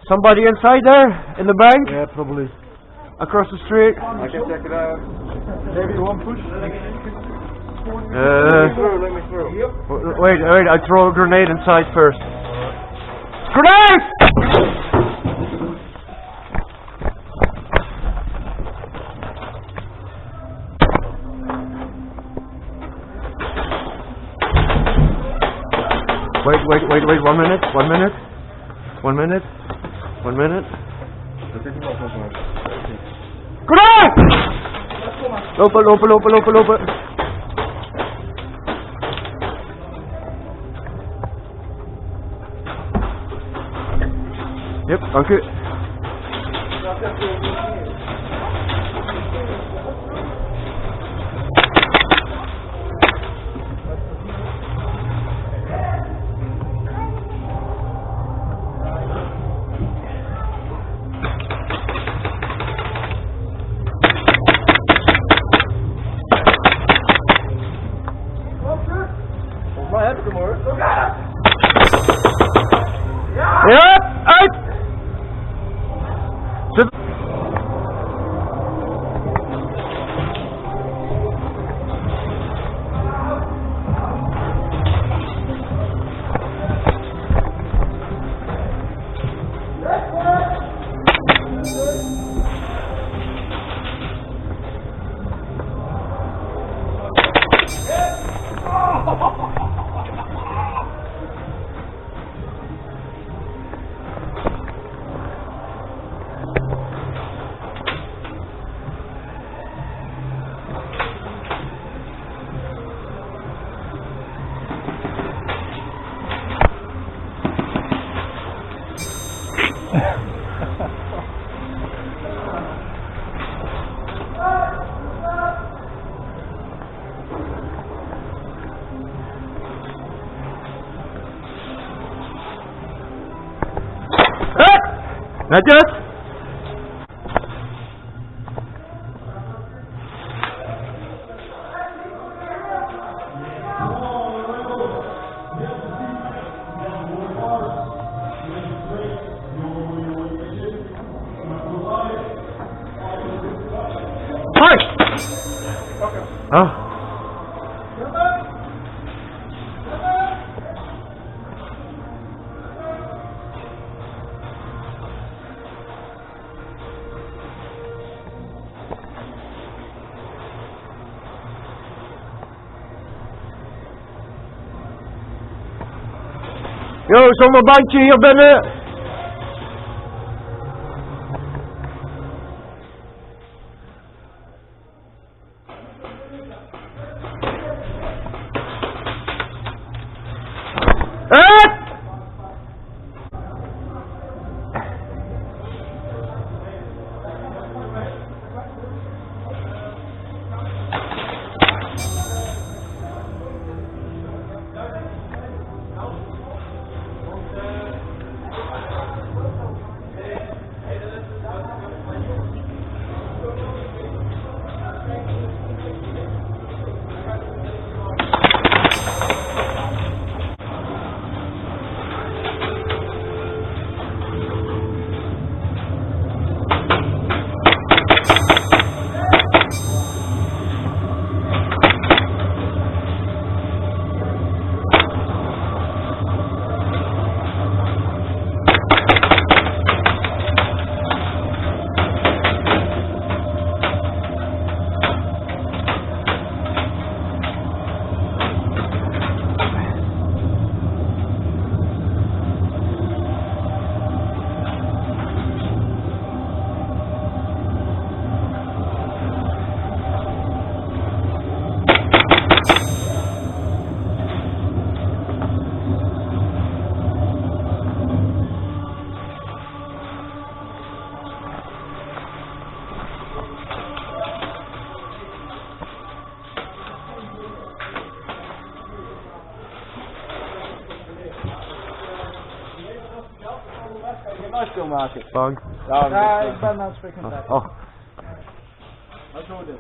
Somebody inside there? In the bank? Yeah, probably. Across the street? I can check it out. Maybe one push? Let me through. Wait, I throw a grenade inside first. Grenade! Wait, 1 minute. Grenade! Lopen. Yep, dank u. Yep, uit! Netjes? Hoi! Oh. Yo, zomaar bandje hier binnen. Maken. Dank. Ja, ik ben aan het spreken. Oh. Wat doe je dit?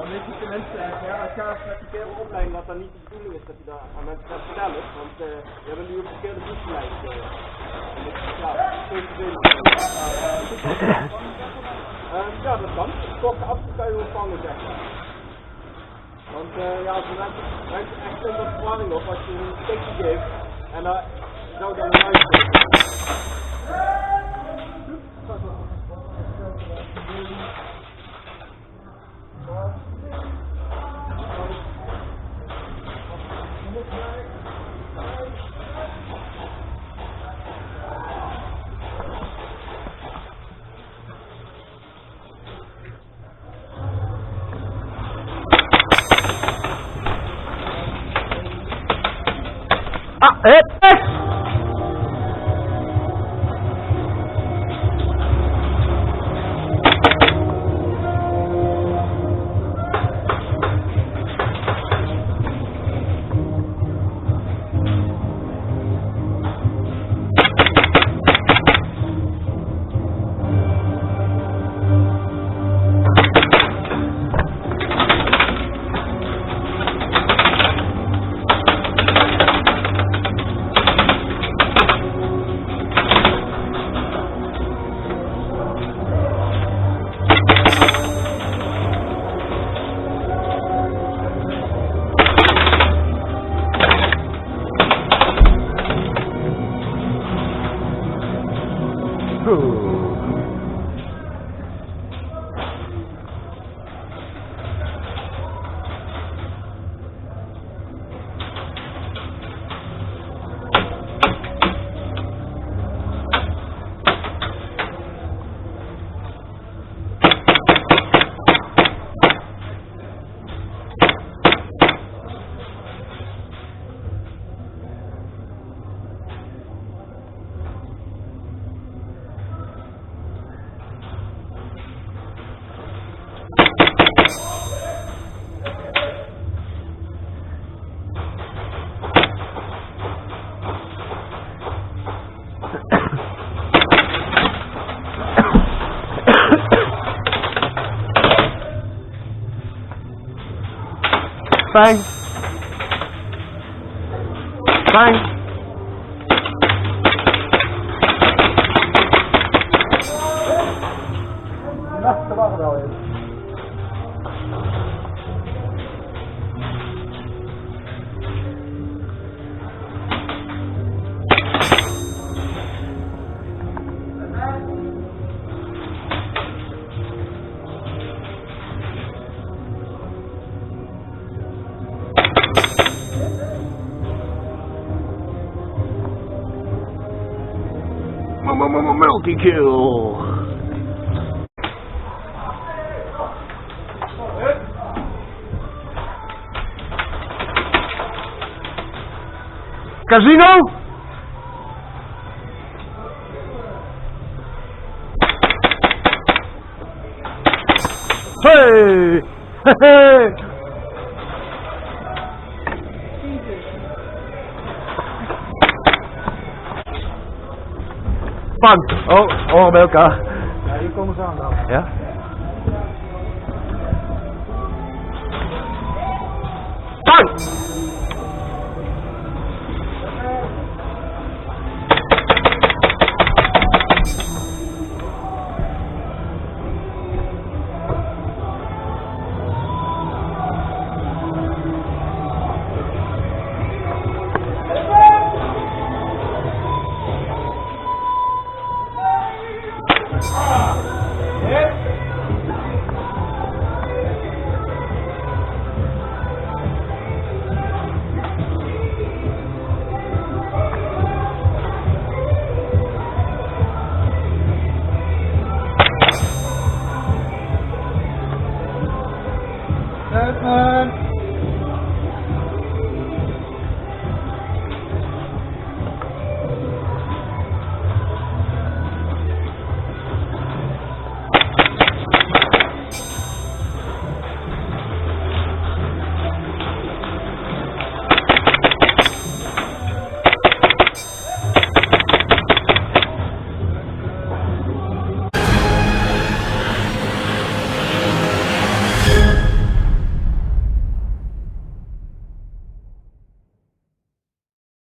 Dan weet je de mensen zeggen, ja, als je met die kerel opleiden dat dat niet de bedoeling is dat je dat aan mensen gaat vertellen. Want je bent nu op de verkeerde voet geleid. Ja, veel vervelend. Ja, dat kan. Korte afstand kan je wel vangen, zeg maar. Want ja, als mensen echt een wat verwarring op als je een steekje geeft en dan zou dan een huis Bang. Bang. nacht wacht wel eens. Multi-kill. Casino? Hey! Hey! Bang! Oh, bij elkaar. Ja, hier komen ze aan dan. Ja? Bang!